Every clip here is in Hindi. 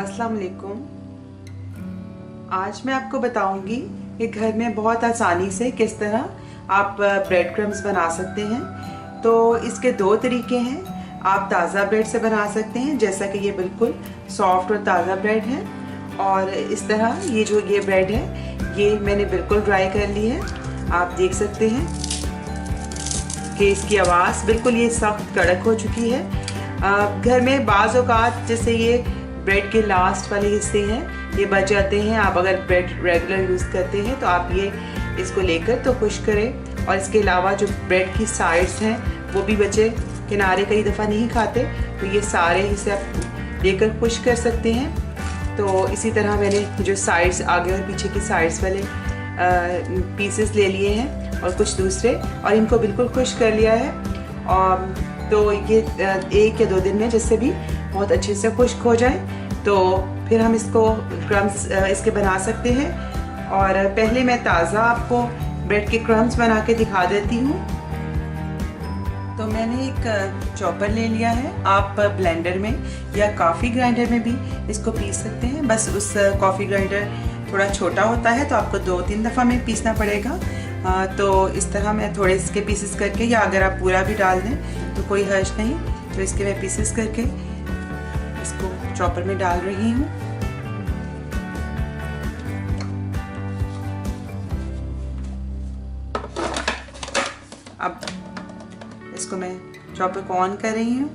अस्सलाम वालेकुम। आज मैं आपको बताऊंगी कि घर में बहुत आसानी से किस तरह आप ब्रेड क्रम्स बना सकते हैं। तो इसके दो तरीके हैं। आप ताज़ा ब्रेड से बना सकते हैं, जैसा कि ये बिल्कुल सॉफ्ट और ताज़ा ब्रेड है, और इस तरह ये ब्रेड है ये मैंने बिल्कुल ड्राई कर ली है। आप देख सकते हैं कि इसकी आवाज़ बिल्कुल ये सख्त कड़क हो चुकी है। घर में बाज़ औक़ात जैसे ये ब्रेड के लास्ट वाले हिस्से हैं ये बच जाते हैं। आप अगर ब्रेड रेगुलर यूज़ करते हैं तो आप ये इसको लेकर तो खुश करें, और इसके अलावा जो ब्रेड की साइड्स हैं वो भी बचे, किनारे कई दफ़ा नहीं खाते, तो ये सारे हिस्से आप लेकर खुश कर सकते हैं। तो इसी तरह मैंने जो साइड्स आगे और पीछे की साइड्स वाले पीसेस ले लिए हैं और कुछ दूसरे, और इनको बिल्कुल खुश कर लिया है। और तो ये 1 या 2 दिन में जिससे भी बहुत अच्छे से खुश्क हो जाए तो फिर हम इसको क्रम्स इसके बना सकते हैं। और पहले मैं ताज़ा आपको ब्रेड के क्रम्स बना के दिखा देती हूँ। तो मैंने एक चॉपर ले लिया है। आप ब्लेंडर में या कॉफ़ी ग्राइंडर में भी इसको पीस सकते हैं। बस उस कॉफ़ी ग्राइंडर थोड़ा छोटा होता है तो आपको 2-3 दफ़ा में पीसना पड़ेगा। तो इस तरह मैं थोड़े इसके पीसेस करके, या अगर आप पूरा भी डाल दें तो कोई हर्ज नहीं, तो इसके मैं पीसेस करके इसको चॉपर में डाल रही हूँ। अब इसको मैं चॉपर को ऑन कर रही हूँ।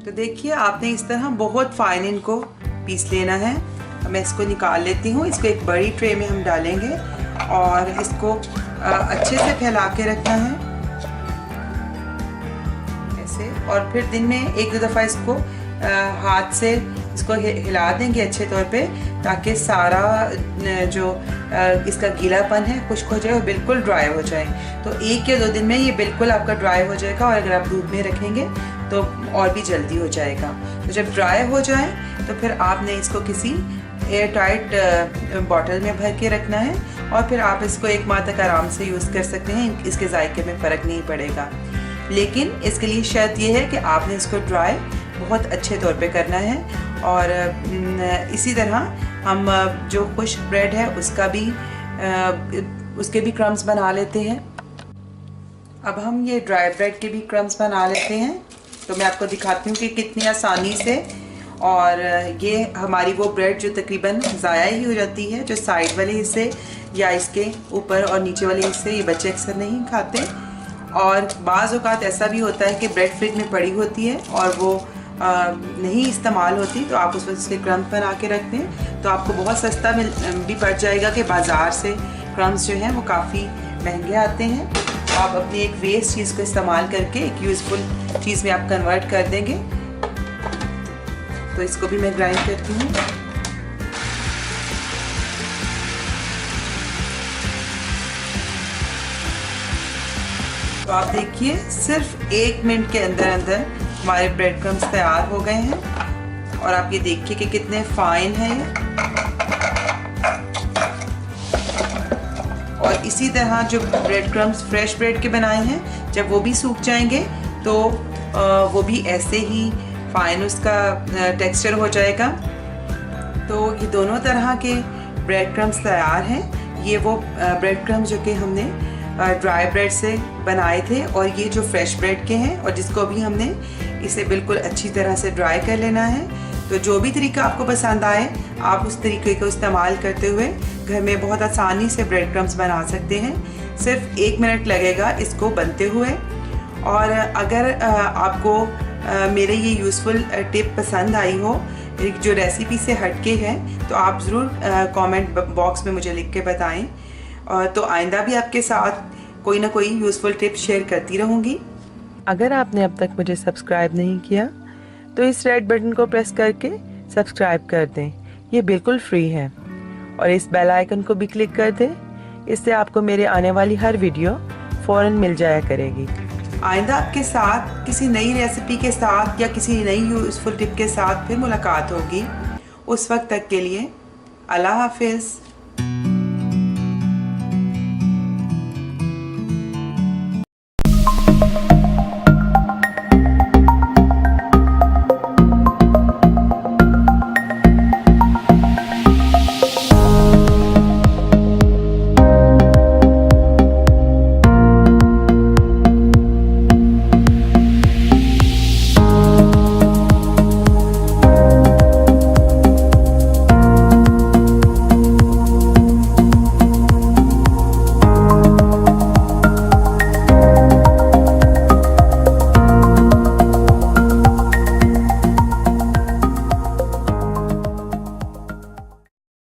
तो देखिए आपने इस तरह बहुत फाइन इनको पीस लेना है। मैं इसको निकाल लेती हूँ। इसको एक बड़ी ट्रे में हम डालेंगे और इसको अच्छे से फैला के रखना है ऐसे, और फिर दिन में 1-2 दफ़ा इसको हाथ से इसको हिला देंगे अच्छे तौर पे, ताकि सारा जो इसका गीलापन है खुश्क हो जाए और बिल्कुल ड्राई हो जाए। तो 1 या 2 दिन में ये बिल्कुल आपका ड्राई हो जाएगा, और अगर आप धूप में रखेंगे तो और भी जल्दी हो जाएगा। तो जब ड्राई हो जाए तो फिर आपने इसको किसी एयर टाइट बॉटल में भर के रखना है, और फिर आप इसको 1 माह तक आराम से यूज़ कर सकते हैं। इसके जायके में फ़र्क नहीं पड़ेगा, लेकिन इसके लिए शर्त यह है कि आपने इसको ड्राई बहुत अच्छे तौर पे करना है। और इसी तरह हम जो खुश्क ब्रेड है उसके भी क्रम्स बना लेते हैं। अब हम ये ड्राई ब्रेड के भी क्रम्स बना लेते हैं। तो मैं आपको दिखाती हूँ कि कितनी आसानी से, और ये हमारी वो ब्रेड जो तकरीबन ज़ाया ही हो जाती है, जो साइड वाले हिस्से या इसके ऊपर और नीचे वाले हिस्से ये बच्चे अक्सर नहीं खाते। और बाज़ औक़ात ऐसा भी होता है कि ब्रेड फ्रिज में पड़ी होती है और वो नहीं इस्तेमाल होती, तो आप उस वक्त इसके क्रम्स बना के रखते हैं तो आपको बहुत सस्ता भी पड़ जाएगा कि बाज़ार से क्रम्स जो हैं वो काफ़ी महंगे आते हैं। आप अपनी एक वेस्ट चीज़ को इस्तेमाल करके एक यूज़फुल चीज़ में आप कन्वर्ट कर देंगे। तो इसको भी मैं ग्राइंड करती हूँ। तो आप देखिए सिर्फ 1 मिनट के अंदर अंदर हमारे ब्रेड क्रम्स तैयार हो गए हैं, और आप ये देखिए कि कितने फाइन हैं ये। और इसी तरह जो ब्रेड क्रम्स फ्रेश ब्रेड के बनाए हैं, जब वो भी सूख जाएंगे तो वो भी ऐसे ही फाइन उसका टेक्सचर हो जाएगा। तो ये दोनों तरह के ब्रेड क्रम्स तैयार हैं। ये वो ब्रेड क्रम्स जो कि हमने ड्राई ब्रेड से बनाए थे, और ये जो फ्रेश ब्रेड के हैं, और जिसको भी हमने इसे बिल्कुल अच्छी तरह से ड्राई कर लेना है। तो जो भी तरीका आपको पसंद आए आप उस तरीके को इस्तेमाल करते हुए घर में बहुत आसानी से ब्रेड क्रम्स बना सकते हैं। सिर्फ 1 मिनट लगेगा इसको बनते हुए। और अगर आपको मेरे ये यूज़फुल टिप पसंद आई हो, जो रेसिपी से हटके है, तो आप ज़रूर कमेंट बॉक्स में मुझे लिख के बताएं। तो आइंदा भी आपके साथ कोई ना कोई यूज़फुल टिप शेयर करती रहूँगी। अगर आपने अब तक मुझे सब्सक्राइब नहीं किया तो इस रेड बटन को प्रेस करके सब्सक्राइब कर दें, ये बिल्कुल फ्री है। और इस बेल आइकन को भी क्लिक कर दें, इससे आपको मेरे आने वाली हर वीडियो फ़ौरन मिल जाया करेगी। आइंदा आपके साथ किसी नई रेसिपी के साथ या किसी नई यूज़फुल टिप के साथ फिर मुलाकात होगी। उस वक्त तक के लिए अल्लाह हाफिज़।